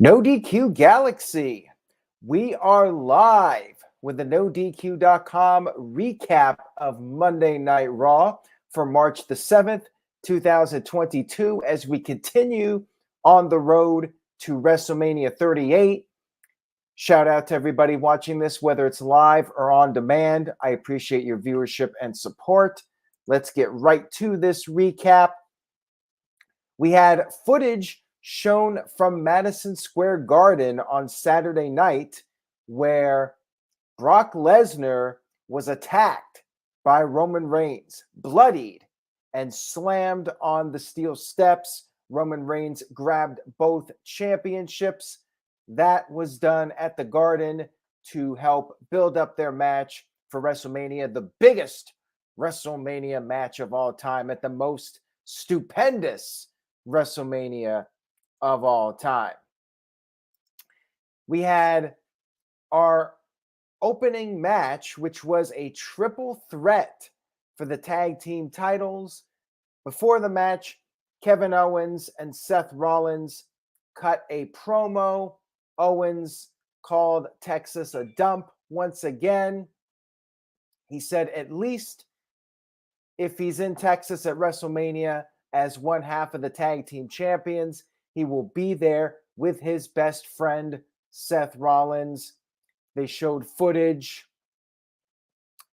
No DQ Galaxy. We are live with the NoDQ.com recap of Monday Night Raw for March the 7th, 2022, as we continue on the road to WrestleMania 38. Shout out to everybody watching this, whether it's live or on demand. I appreciate your viewership and support. Let's get right to this recap. We had footage shown from Madison Square Garden on Saturday night where Brock Lesnar was attacked by Roman Reigns, bloodied, and slammed on the steel steps. Roman Reigns grabbed both championships. That was done at the Garden to help build up their match for WrestleMania, the biggest WrestleMania match of all time, at the most stupendous WrestleMania of all time. We had our opening match, which was a triple threat for the tag team titles. Before the match, Kevin Owens and Seth Rollins cut a promo. Owens called Texas a dump once again. He said at least if he's in Texas at WrestleMania as one half of the tag team champions, he will be there with his best friend, Seth Rollins. They showed footage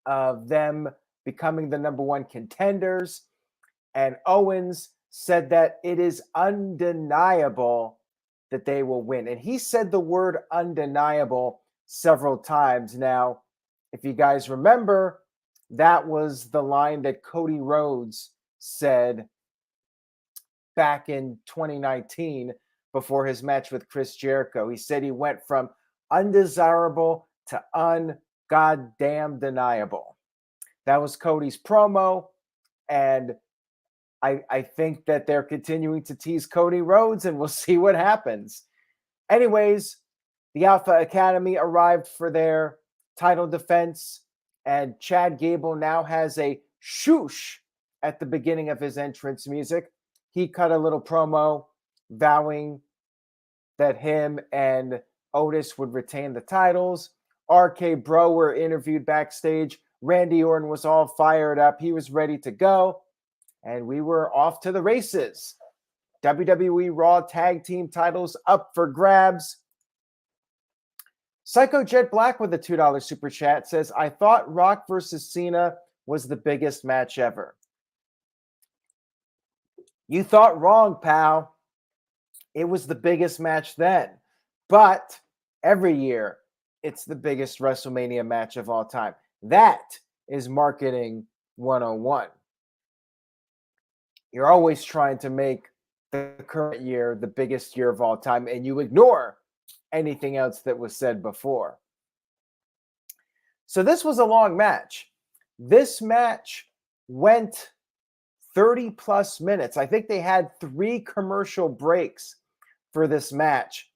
of them becoming the number one contenders. And Owens said that it is undeniable that they will win. And he said the word undeniable several times. Now, if you guys remember, that was the line that Cody Rhodes said back in 2019 before his match with Chris Jericho. He said he went from undesirable to ungoddamn deniable. That was Cody's promo, and I think that they're continuing to tease Cody Rhodes, and we'll see what happens. Anyways, the Alpha Academy arrived for their title defense, and Chad Gable now has a shoosh at the beginning of his entrance music. He cut a little promo vowing that him and Otis would retain the titles. RK-Bro were interviewed backstage. Randy Orton was all fired up. He was ready to go. And we were off to the races. WWE RAW tag team titles up for grabs. Psycho Jet Black with a $2 super chat says, I thought Rock versus Cena was the biggest match ever. You thought wrong, pal. It was the biggest match then. But every year, it's the biggest WrestleMania match of all time. That is marketing 101. You're always trying to make the current year the biggest year of all time, and you ignore anything else that was said before. So this was a long match. This match went 30 plus minutes. I think they had 3 commercial breaks for this match.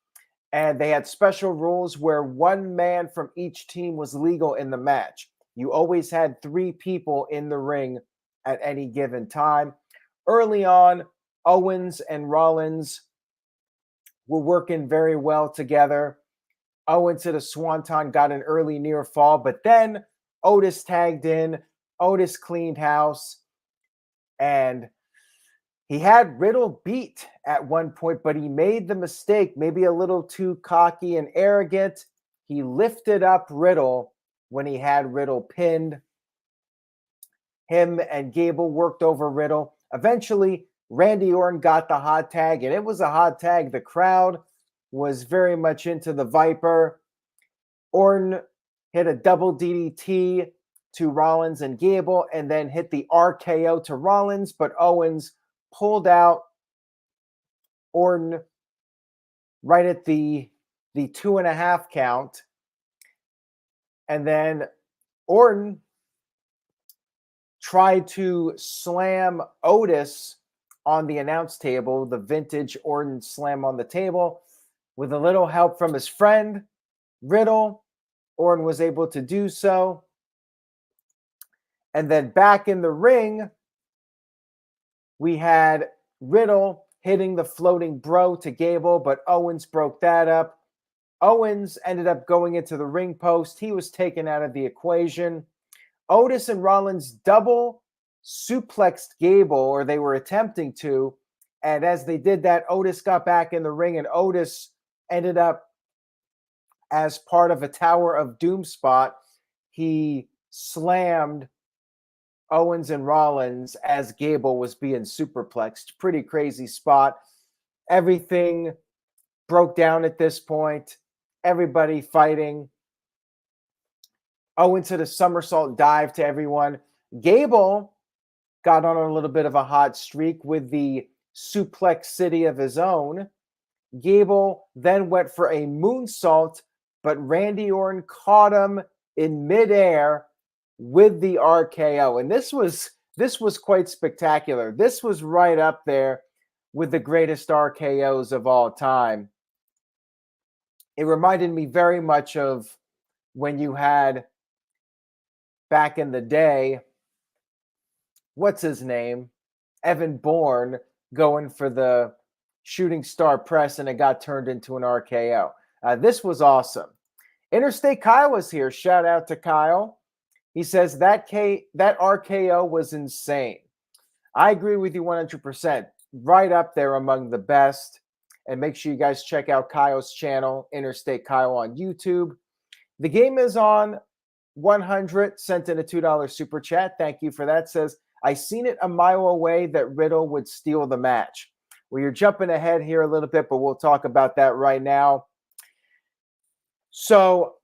And they had special rules where one man from each team was legal in the match. You always had 3 people in the ring at any given time. Early on, Owens and Rollins were working very well together. Owens hit a swanton, got an early near fall, but then Otis tagged in. Otis cleaned house. And he had Riddle beat at one point, but he made the mistake, maybe a little too cocky and arrogant. He lifted up Riddle when he had Riddle pinned. Him and Gable worked over Riddle. Eventually, Randy Orton got the hot tag, and it was a hot tag. The crowd was very much into the Viper. Orton hit a double DDT to Rollins and Gable, and then hit the RKO to Rollins, but Owens pulled out Orton right at the 2.5 count. And then Orton tried to slam Otis on the announce table, the vintage Orton slam on the table. With a little help from his friend, Riddle, Orton was able to do so. And then back in the ring, we had Riddle hitting the floating bro to Gable, but Owens broke that up. Owens ended up going into the ring post. He was taken out of the equation. Otis and Rollins double suplexed Gable, or they were attempting to. And as they did that, Otis got back in the ring, and Otis ended up as part of a Tower of Doom spot. He slammed Owens and Rollins as Gable was being superplexed. Pretty crazy spot. Everything broke down at this point. Everybody fighting. Owens hit a somersault dive to everyone. Gable got on a little bit of a hot streak with the suplex city of his own. Gable then went for a moonsault, but Randy Orton caught him in midair with the RKO. And this was quite spectacular. This was right up there with the greatest RKOs of all time. It reminded me very much of when you had back in the day, what's his name? Evan Bourne going for the shooting star press, and it got turned into an RKO. This was awesome. Interstate Kyle was here. Shout out to Kyle. He says that RKO was insane. I agree with you 100%. Right up there among the best. And make sure you guys check out Kyle's channel, Interstate Kyle on YouTube. The game is on 100, sent in a $2 super chat. Thank you for that. Says, I seen it a mile away that Riddle would steal the match. Well, you're jumping ahead here a little bit, but we'll talk about that right now. So,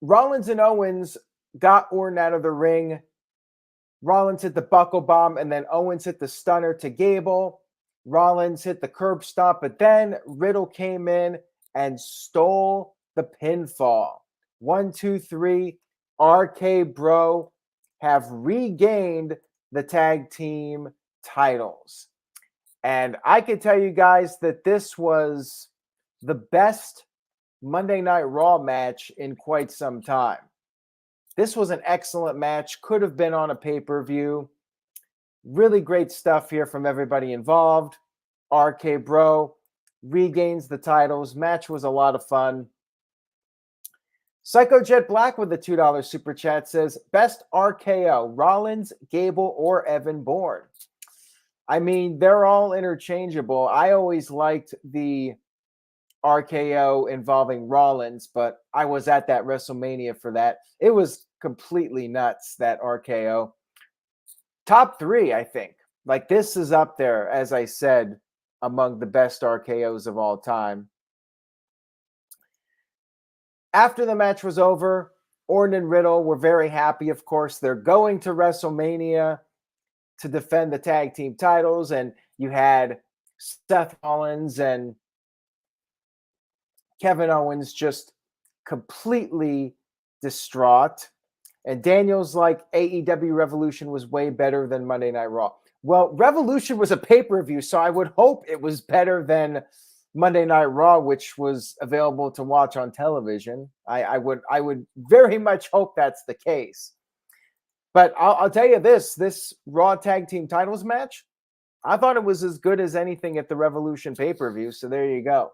Rollins and Owens got Orton out of the ring. Rollins hit the buckle bomb, and then Owens hit the stunner to Gable. Rollins hit the curb stomp, but then Riddle came in and stole the pinfall. 1, 2, 3, RK-Bro have regained the tag team titles. And I can tell you guys that this was the best Monday Night Raw match in quite some time. This was an excellent match. Could have been on a pay-per-view. Really great stuff here from everybody involved. RK-Bro regains the titles. Match was a lot of fun. Psycho Jet Black with the $2 super chat says, best RKO, Rollins, Gable, or Evan Bourne. I mean, they're all interchangeable. I always liked the RKO involving Rollins, but I was at that WrestleMania for that. It was completely nuts, that RKO. Top 3, I think. Like, this is up there, as I said, among the best RKOs of all time. After the match was over, Orton and Riddle were very happy, of course. They're going to WrestleMania to defend the tag team titles, and you had Seth Rollins and Kevin Owens just completely distraught. And Daniel's like, AEW Revolution was way better than Monday Night Raw. Well, Revolution was a pay-per-view, so I would hope it was better than Monday Night Raw, which was available to watch on television. I would very much hope that's the case. But I'll tell you this Raw Tag Team Titles match, I thought it was as good as anything at the Revolution pay-per-view, so there you go.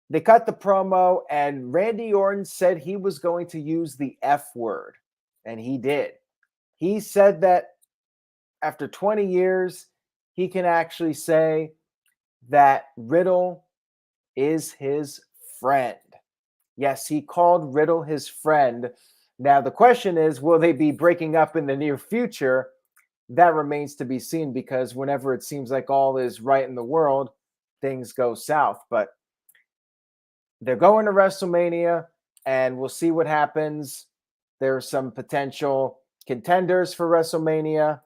They cut the promo, and Randy Orton said he was going to use the F word, and he did. He said that after 20 years, he can actually say that Riddle is his friend. Yes, he called Riddle his friend. Now, the question is, will they be breaking up in the near future? That remains to be seen, because whenever it seems like all is right in the world, things go south. But they're going to WrestleMania, and we'll see what happens. There are some potential contenders for WrestleMania.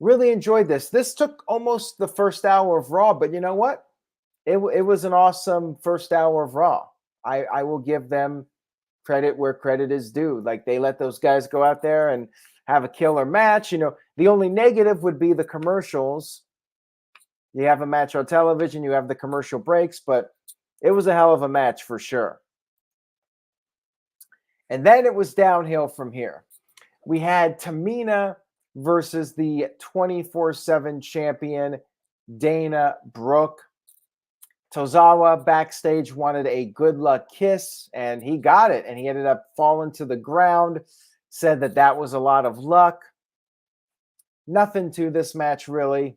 Really enjoyed this. This took almost the first hour of Raw, but you know what? It was an awesome first hour of Raw. I will give them credit where credit is due. Like, they let those guys go out there and have a killer match. You know, the only negative would be the commercials. You have a match on television, you have the commercial breaks, but it was a hell of a match for sure. And then it was downhill from here. We had Tamina versus the 24/7 champion, Dana Brooke. Tozawa backstage wanted a good luck kiss, and he got it, and he ended up falling to the ground, said that that was a lot of luck. Nothing to this match, really.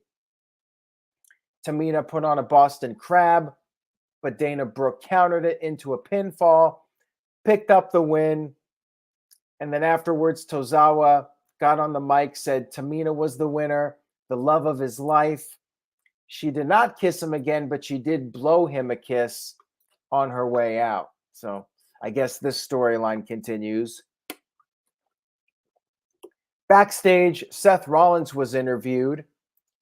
Tamina put on a Boston Crab, but Dana Brooke countered it into a pinfall, picked up the win, and then afterwards, Tozawa got on the mic, said Tamina was the winner, the love of his life. She did not kiss him again, but she did blow him a kiss on her way out. So I guess this storyline continues. Backstage, Seth Rollins was interviewed,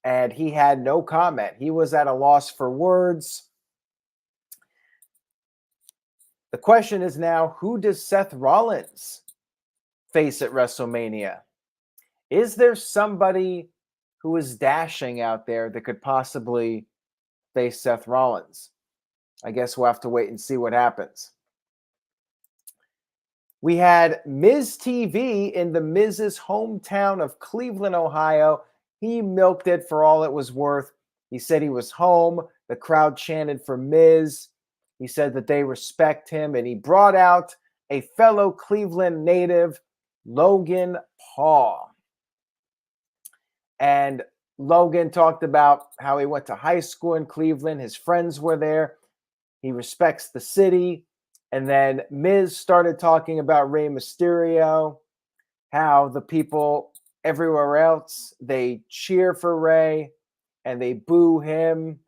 and he had no comment. He was at a loss for words. The question is now, who does Seth Rollins face at WrestleMania? Is there somebody who is dashing out there that could possibly face Seth Rollins? I guess we'll have to wait and see what happens. We had Miz TV in the Miz's hometown of Cleveland, Ohio. He milked it for all it was worth. He said he was home. The crowd chanted for Miz. He said that they respect him, and he brought out a fellow Cleveland native, Logan Paul. And Logan talked about how he went to high school in Cleveland. His friends were there. He respects the city. And then Miz started talking about Rey Mysterio, how the people everywhere else, they cheer for Rey and they boo him.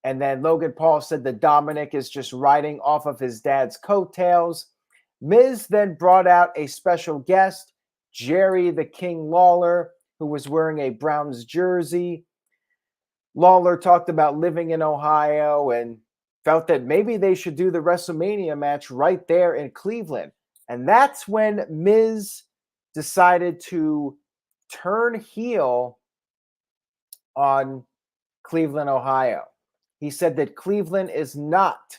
And then Logan Paul said that Dominic is just riding off of his dad's coattails. Miz then brought out a special guest, Jerry the King Lawler, who was wearing a Browns jersey. Lawler talked about living in Ohio and felt that maybe they should do the WrestleMania match right there in Cleveland. And that's when Miz decided to turn heel on Cleveland, Ohio. He said that Cleveland is not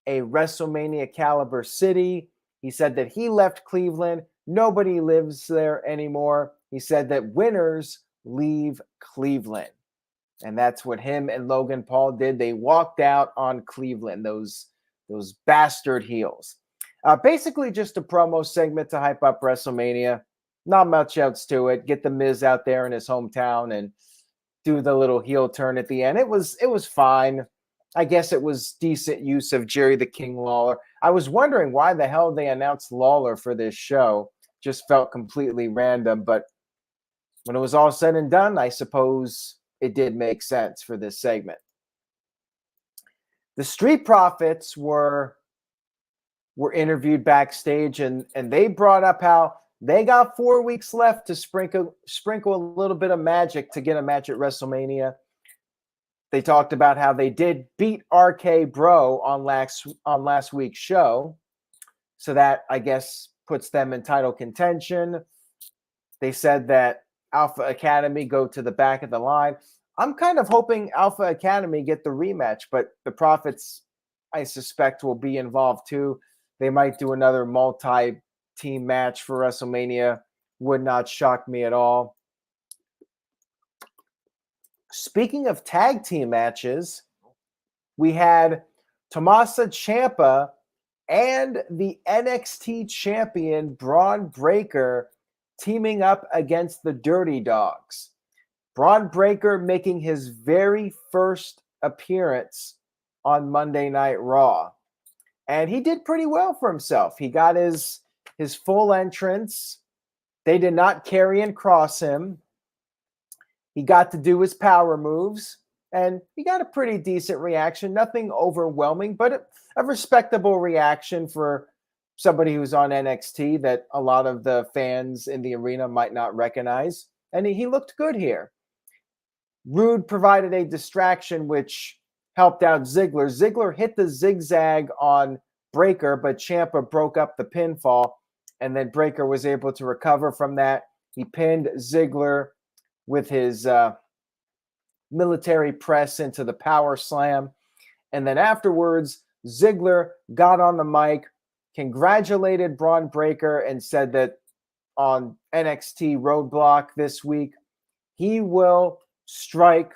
a WrestleMania caliber city. He said that he left Cleveland. Nobody lives there anymore. He said that winners leave Cleveland. And that's what him and Logan Paul did. They walked out on Cleveland, those bastard heels. Basically just a promo segment to hype up WrestleMania. Not much else to it. Get the Miz out there in his hometown and do the little heel turn at the end. It was fine. I guess it was decent use of Jerry the King Lawler. I was wondering why the hell they announced Lawler for this show. Just felt completely random. But when it was all said and done, I suppose it did make sense for this segment. The Street Profits were interviewed backstage, and they brought up how they got 4 weeks left to sprinkle a little bit of magic to get a match at WrestleMania. They talked about how they did beat RK-Bro on last week's show, so that, I guess, puts them in title contention. They said that Alpha Academy go to the back of the line. I'm kind of hoping Alpha Academy get the rematch, but the Profits, I suspect, will be involved too. They might do another multi-team match for WrestleMania. Would not shock me at all. Speaking of tag team matches, we had Tommaso Ciampa and the NXT champion Bron Breakker teaming up against the Dirty Dogs. Bron Breakker making his very first appearance on Monday Night Raw. And he did pretty well for himself. He got his full entrance. They did not carry and cross him. He got to do his power moves, and he got a pretty decent reaction. Nothing overwhelming, but a respectable reaction for somebody who's on NXT that a lot of the fans in the arena might not recognize. And he looked good here. Rude provided a distraction, which helped out Ziggler. Ziggler hit the zigzag on Breakker, but Ciampa broke up the pinfall, and then Breakker was able to recover from that. He pinned Ziggler with his military press into the power slam. And then afterwards, Ziggler got on the mic, congratulated Bron Breakker, and said that on NXT Roadblock this week. He will strike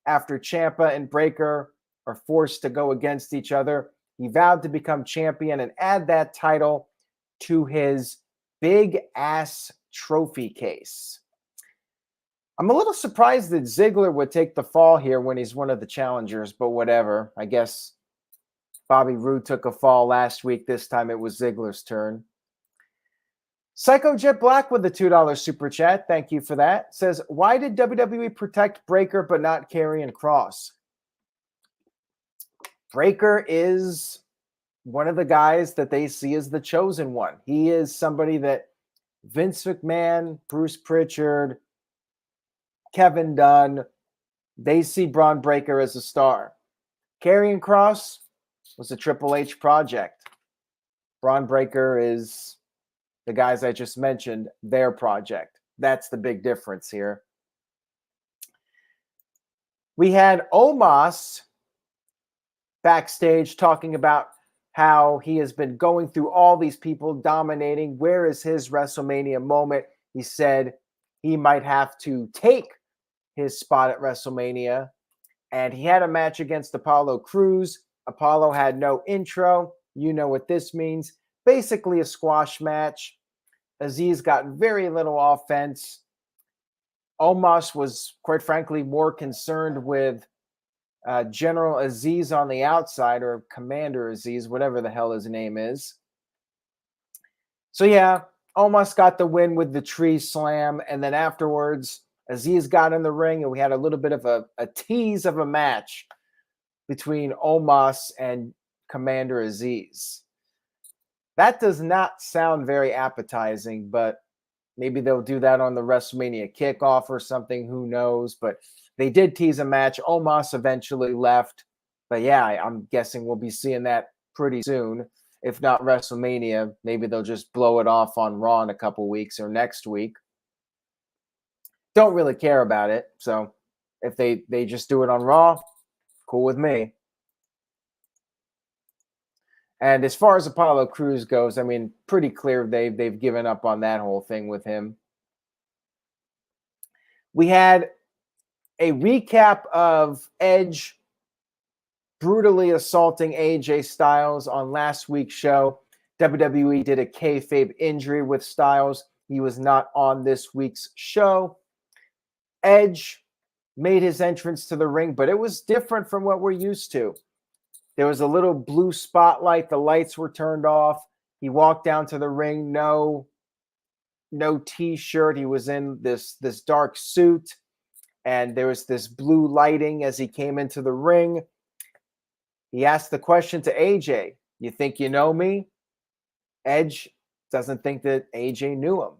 after Ciampa and Breaker are forced to go against each other. He vowed to become champion and add that title to his big ass trophy case. I'm a little surprised that Ziggler would take the fall here when he's one of the challengers, but whatever. I guess Bobby Roode took a fall last week. This time it was Ziggler's turn. Psycho Jet Black with the $2 super chat. Thank you for that. Says, why did WWE protect Breaker but not Karrion Kross? Breaker is one of the guys that they see as the chosen one. He is somebody that Vince McMahon, Bruce Pritchard, Kevin Dunn, they see Bron Breaker as a star. Karrion Kross was a Triple H project. Bron Breaker is the guys I just mentioned, their project. That's the big difference here. We had Omos backstage talking about how he has been going through all these people dominating. Where is his WrestleMania moment? He said he might have to take his spot at WrestleMania. And he had a match against Apollo Crews. Apollo had no intro. You know what this means. Basically a squash match. Aziz got very little offense. Omos was, quite frankly, more concerned with General Aziz on the outside, or Commander Aziz, whatever the hell his name is. So yeah, Omos got the win with the tree slam, and then afterwards, Aziz got in the ring, and we had a little bit of a tease of a match between Omos and Commander Aziz. That does not sound very appetizing, but maybe they'll do that on the WrestleMania kickoff or something. Who knows? But they did tease a match. Omos eventually left. But yeah, I'm guessing we'll be seeing that pretty soon. If not WrestleMania, maybe they'll just blow it off on Raw in a couple weeks or next week. Don't really care about it. So if they just do it on Raw, cool with me. And as far as Apollo Crews goes, I mean, pretty clear they've given up on that whole thing with him. We had a recap of Edge brutally assaulting AJ Styles on last week's show. WWE did a kayfabe injury with Styles. He was not on this week's show. Edge made his entrance to the ring, but it was different from what we're used to. There was a little blue spotlight. The lights were turned off. He walked down to the ring. No T-shirt. He was in this dark suit. And there was this blue lighting as he came into the ring. He asked the question to AJ, you think you know me? Edge doesn't think that AJ knew him.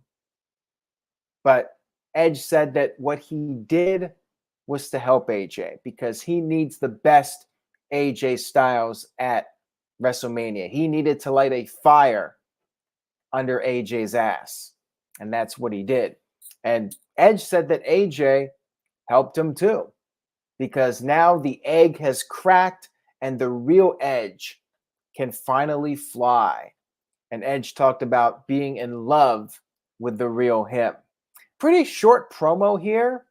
But Edge said that what he did was to help AJ because he needs the best AJ Styles at WrestleMania. He needed to light a fire under AJ's ass. And that's what he did. And Edge said that AJ helped him too. Because now the egg has cracked and the real Edge can finally fly. And Edge talked about being in love with the real him. Pretty short promo here.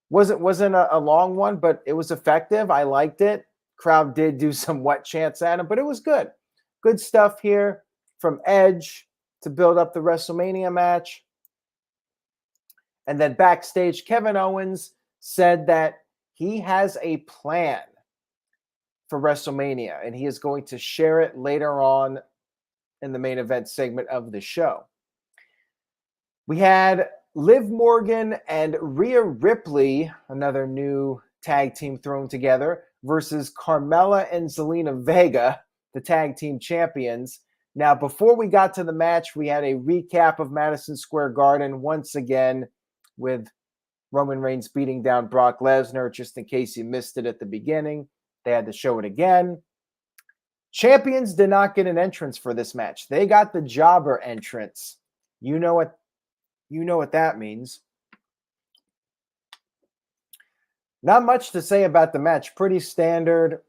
Wasn't a long one, but it was effective. I liked it. Crowd did do some wet chants at him, but it was good. Good stuff here from Edge to build up the WrestleMania match. And then backstage, Kevin Owens said that he has a plan for WrestleMania, and he is going to share it later on in the main event segment of the show. We had Liv Morgan and Rhea Ripley, another new tag team thrown together, versus Carmella and Zelina Vega, the tag team champions. Now, before we got to the match, we had a recap of Madison Square Garden once again with Roman Reigns beating down Brock Lesnar, just in case you missed it at the beginning. They had to show it again. Champions did not get an entrance for this match. They got the jobber entrance. You know what that means. Not much to say about the match. Pretty standard.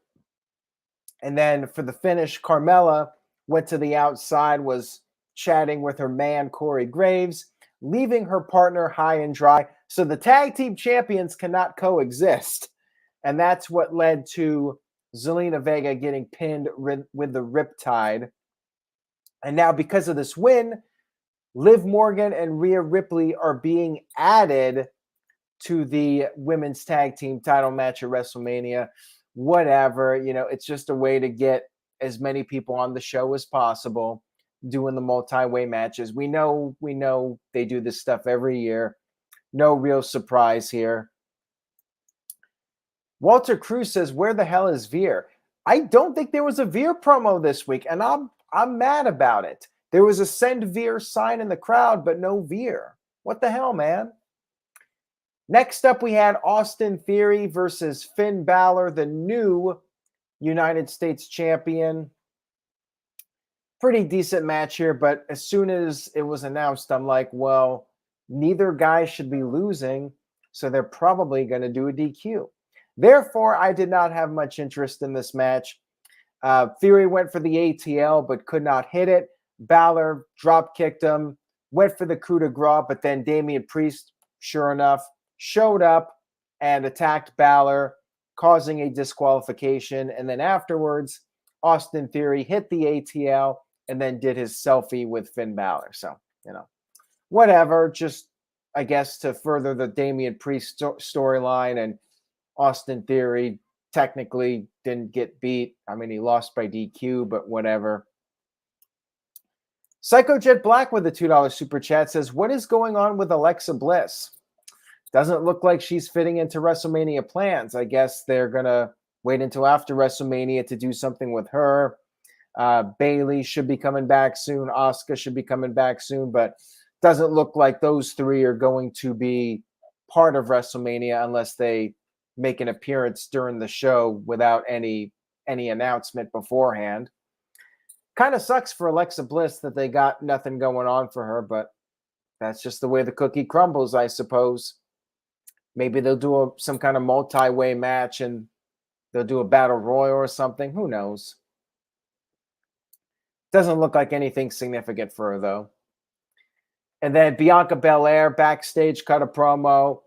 And then for the finish, Carmella went to the outside, was chatting with her man, Corey Graves, leaving her partner high and dry. So the tag team champions cannot coexist. And that's what led to Zelina Vega getting pinned with the Riptide. And now, because of this win, Liv Morgan and Rhea Ripley are being added to the women's tag team title match at WrestleMania. Whatever, it's just a way to get as many people on the show as possible doing the multi-way matches. We know they do this stuff every year. No real surprise here. Walter Cruz says, where the hell is Veer? I don't think there was a Veer promo this week, and I'm mad about it. There was a send Veer sign in the crowd, but no Veer. What the hell, man? Next up, we had Austin Theory versus Finn Balor, the new United States champion. Pretty decent match here, but as soon as it was announced, I'm like, well, neither guy should be losing, so they're probably going to do a DQ. Therefore, I did not have much interest in this match. Theory went for the ATL, but could not hit it. Balor drop-kicked him, went for the coup de grace, but then Damian Priest, sure enough, showed up and attacked Balor, causing a disqualification. And then afterwards, Austin Theory hit the ATL and then did his selfie with Finn Balor. So, whatever, just, I guess, to further the Damian Priest storyline. And Austin Theory technically didn't get beat. I mean, he lost by DQ, but whatever. Psycho Jet Black with a $2 super chat says, what is going on with Alexa Bliss? Doesn't look like she's fitting into WrestleMania plans. I guess they're going to wait until after WrestleMania to do something with her. Bailey should be coming back soon. Asuka should be coming back soon, but doesn't look like those three are going to be part of WrestleMania unless they make an appearance during the show without any announcement beforehand. Kind of sucks for Alexa Bliss that they got nothing going on for her, but that's just the way the cookie crumbles, I suppose. Maybe they'll do some kind of multi-way match and they'll do a battle royal or something. Who knows? Doesn't look like anything significant for her, though. And then Bianca Belair backstage cut a promo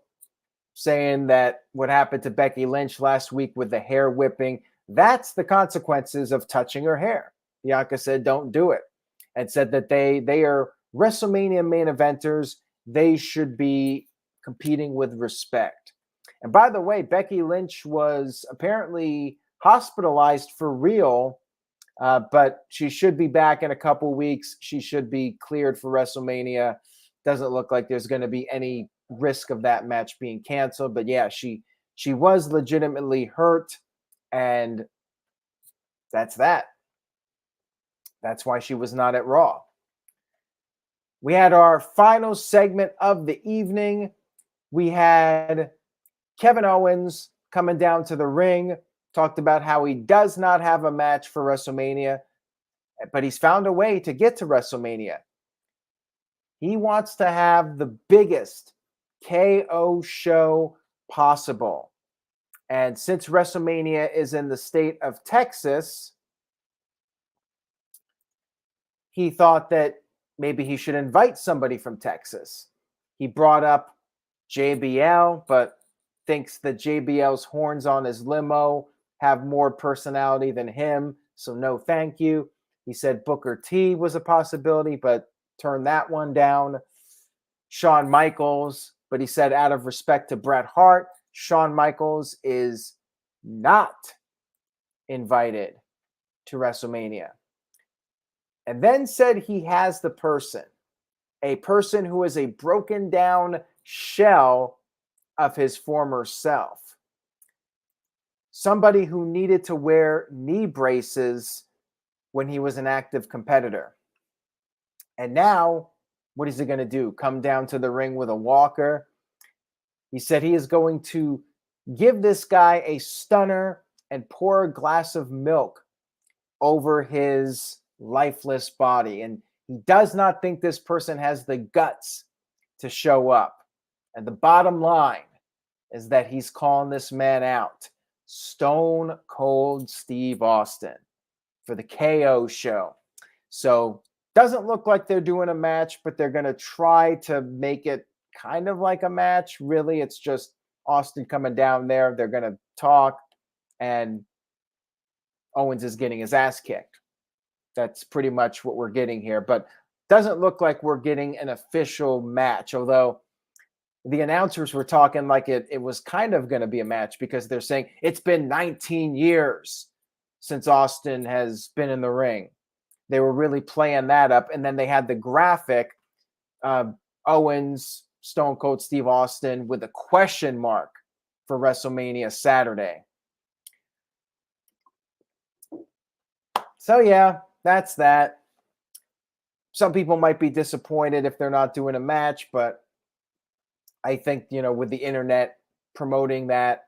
saying that what happened to Becky Lynch last week with the hair whipping, that's the consequences of touching her hair. Bianca said, don't do it. And said that they are WrestleMania main eventers. They should be competing with respect. And by the way, Becky Lynch was apparently hospitalized for real, but she should be back in a couple weeks. She should be cleared for WrestleMania. Doesn't look like there's going to be any risk of that match being canceled. But yeah, she was legitimately hurt, and that's that. That's why she was not at Raw. We had our final segment of the evening. We had Kevin Owens coming down to the ring, talked about how he does not have a match for WrestleMania, but he's found a way to get to WrestleMania. He wants to have the biggest KO show possible. And since WrestleMania is in the state of Texas, he thought that maybe he should invite somebody from Texas. He brought up JBL, but thinks that JBL's horns on his limo have more personality than him, so no thank you. He said Booker T was a possibility, but turned that one down. Shawn Michaels, but he said out of respect to Bret Hart, Shawn Michaels is not invited to WrestleMania. And then said he has the person, a person who is a broken down shell of his former self. Somebody who needed to wear knee braces when he was an active competitor. And now, what is he going to do? Come down to the ring with a walker? He said he is going to give this guy a stunner and pour a glass of milk over his lifeless body. And he does not think this person has the guts to show up. And the bottom line is that he's calling this man out. Stone Cold Steve Austin for the KO show. So Doesn't look like they're doing a match, but they're going to try to make it kind of like a match. Really, it's just Austin coming down there. They're going to talk, and Owens is getting his ass kicked. That's pretty much what we're getting here. But doesn't look like we're getting an official match, although the announcers were talking like it was kind of going to be a match because they're saying it's been 19 years since Austin has been in the ring. They were really playing that up. And then they had the graphic, Owens, Stone Cold Steve Austin with a question mark for WrestleMania Saturday. So yeah, that's that. Some people might be disappointed if they're not doing a match, but I think, with the internet promoting that,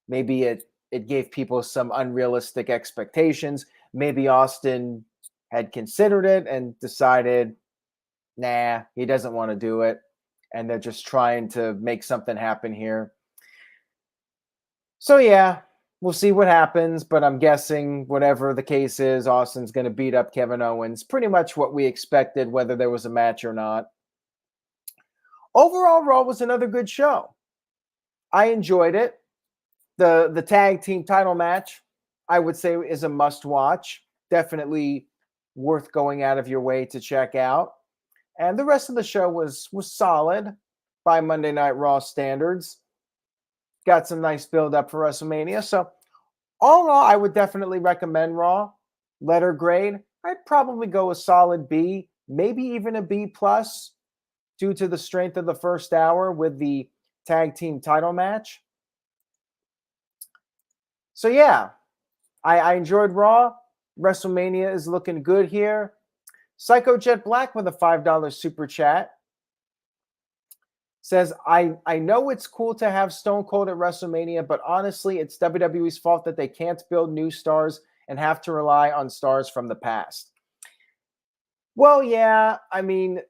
maybe it gave people some unrealistic expectations. Maybe Austin had considered it and decided, nah, he doesn't want to do it. And they're just trying to make something happen here. So yeah, we'll see what happens, but I'm guessing whatever the case is, Austin's going to beat up Kevin Owens. Pretty much what we expected, whether there was a match or not. Overall, Raw was another good show. I enjoyed it. The tag team title match, I would say, is a must-watch. Definitely worth going out of your way to check out. And the rest of the show was solid by Monday Night Raw standards. Got some nice build-up for WrestleMania. So all in all, I would definitely recommend Raw. Letter grade, I'd probably go a solid B, maybe even a B+, due to the strength of the first hour with the tag team title match. So yeah, I enjoyed Raw. WrestleMania is looking good here. Psycho Jet Black with a $5 super chat says, I know it's cool to have Stone Cold at WrestleMania, but honestly, it's WWE's fault that they can't build new stars and have to rely on stars from the past. Well, yeah, I mean,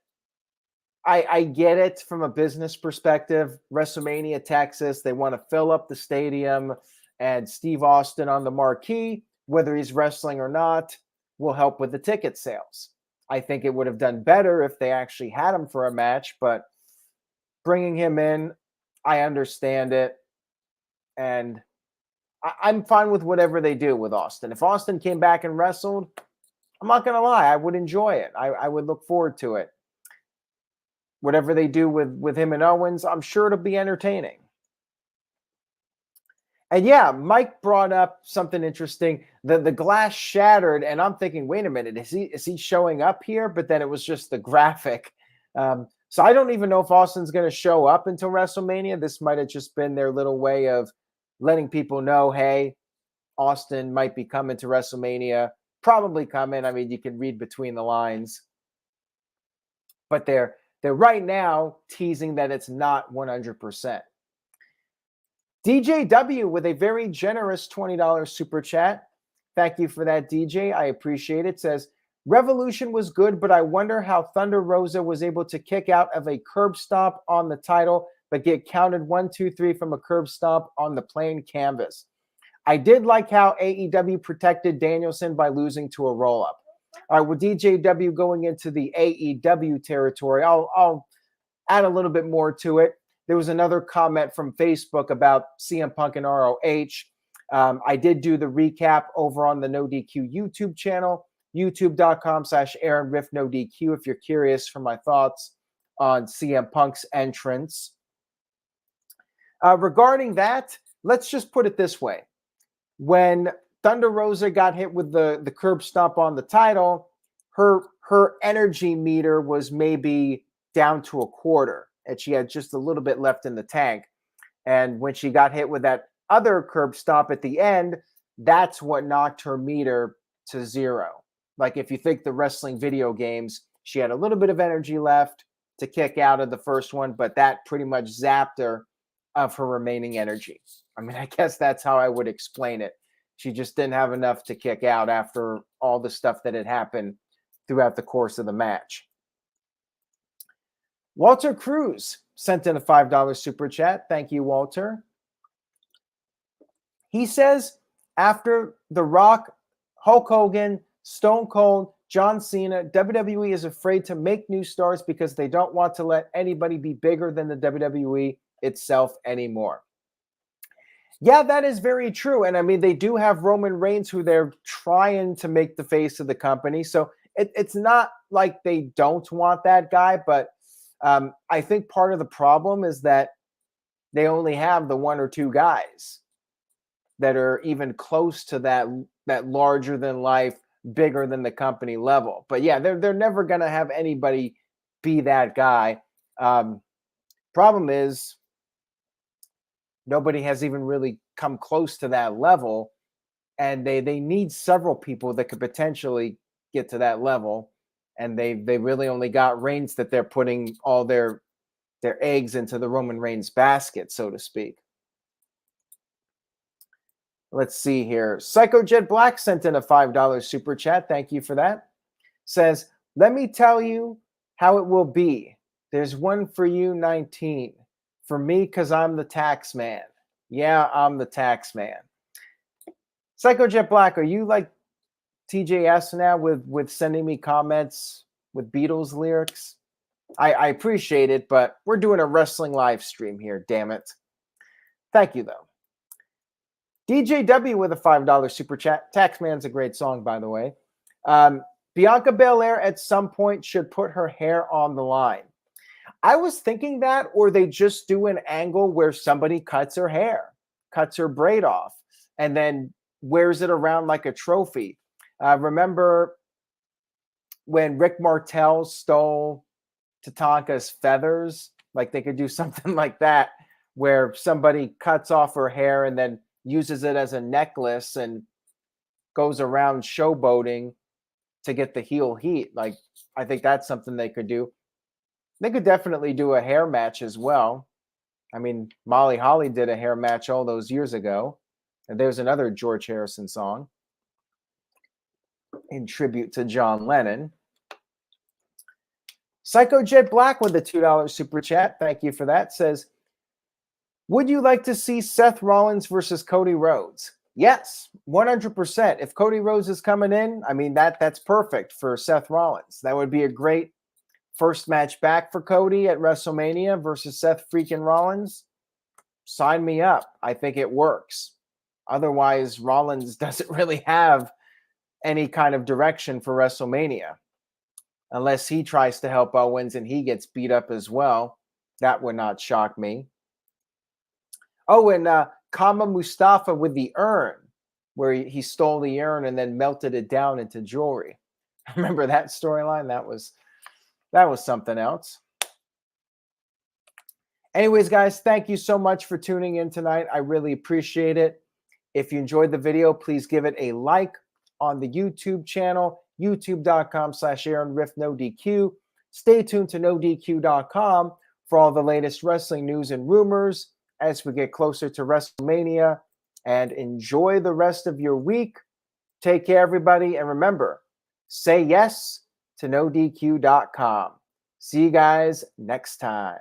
I get it from a business perspective. WrestleMania, Texas, they want to fill up the stadium, and Steve Austin on the marquee, whether he's wrestling or not, will help with the ticket sales. I think it would have done better if they actually had him for a match, but bringing him in, I understand it. And I'm fine with whatever they do with Austin. If Austin came back and wrestled, I'm not going to lie, I would enjoy it. I would look forward to it. Whatever they do with him and Owens, I'm sure it'll be entertaining. And yeah, Mike brought up something interesting. The glass shattered, and I'm thinking, wait a minute, is he showing up here? But then it was just the graphic. So I don't even know if Austin's going to show up until WrestleMania. This might have just been their little way of letting people know, hey, Austin might be coming to WrestleMania. Probably coming. I mean, you can read between the lines. But they're right now teasing that it's not 100%. DJW with a very generous $20 super chat. Thank you for that, DJ. I appreciate it. Says, Revolution was good, but I wonder how Thunder Rosa was able to kick out of a curb stomp on the title, but get counted 1, 2, 3 from a curb stomp on the plain canvas. I did like how AEW protected Danielson by losing to a roll-up. All right, with DJW going into the AEW territory, I'll add a little bit more to it. There was another comment from Facebook about CM Punk and ROH. I did do the recap over on the No DQ YouTube channel, youtube.com/Aaron Riff No DQ, if you're curious for my thoughts on CM Punk's entrance. Regarding that, let's just put it this way. When Thunder Rosa got hit with the curb stomp on the title, her energy meter was maybe down to a quarter, and she had just a little bit left in the tank. And when she got hit with that other curb stomp at the end, that's what knocked her meter to 0. Like if you think the wrestling video games, she had a little bit of energy left to kick out of the first one, but that pretty much zapped her of her remaining energy. I mean, I guess that's how I would explain it. She just didn't have enough to kick out after all the stuff that had happened throughout the course of the match. Walter Cruz sent in a $5 super chat. Thank you, Walter. He says, after The Rock, Hulk Hogan, Stone Cold, John Cena, WWE is afraid to make new stars because they don't want to let anybody be bigger than the WWE itself anymore. Yeah, that is very true. And I mean, they do have Roman Reigns, who they're trying to make the face of the company. So it's not like they don't want that guy. But I think part of the problem is that they only have the one or two guys that are even close to that larger than life, bigger than the company level. But yeah, they're never going to have anybody be that guy. Problem is, nobody has even really come close to that level, and they need several people that could potentially get to that level, and they really only got Reigns that they're putting all their eggs into the Roman Reigns basket, so to speak. Let's see here. Psycho Jet Black sent in a $5 super chat. Thank you for that. Says, let me tell you how it will be. There's one for you, 19. For me, because I'm the tax man. Yeah, I'm the tax man. Psycho Jet Black, are you like TJS now with sending me comments with Beatles lyrics? I appreciate it, but we're doing a wrestling live stream here, damn it. Thank you, though. DJW with a $5 super chat. Taxman's a great song, by the way. Bianca Belair at some point should put her hair on the line. I was thinking that, or they just do an angle where somebody cuts her hair, cuts her braid off, and then wears it around like a trophy. Remember when Rick Martel stole Tatanka's feathers? Like, they could do something like that, where somebody cuts off her hair and then uses it as a necklace and goes around showboating to get the heel heat. Like, I think that's something they could do. They could definitely do a hair match as well. I mean, Molly Holly did a hair match all those years ago. And there's another George Harrison song in tribute to John Lennon. Psycho Jet Black with a $2 super chat. Thank you for that. Says, would you like to see Seth Rollins versus Cody Rhodes? Yes, 100%. If Cody Rhodes is coming in, I mean, that's perfect for Seth Rollins. That would be a great first match back for Cody at WrestleMania versus Seth freaking Rollins. Sign me up. I think it works. Otherwise, Rollins doesn't really have any kind of direction for WrestleMania. Unless he tries to help Owens and he gets beat up as well. That would not shock me. Oh, and Kama Mustafa with the urn, where he stole the urn and then melted it down into jewelry. Remember that storyline? That was something else. Anyways, guys, thank you so much for tuning in tonight. I really appreciate it. If you enjoyed the video, please give it a like on the YouTube channel, youtube.com/AaronRiffNoDQ. Stay tuned to NoDQ.com for all the latest wrestling news and rumors as we get closer to WrestleMania. And enjoy the rest of your week. Take care, everybody. And remember, say yes to NoDQ.com. See you guys next time.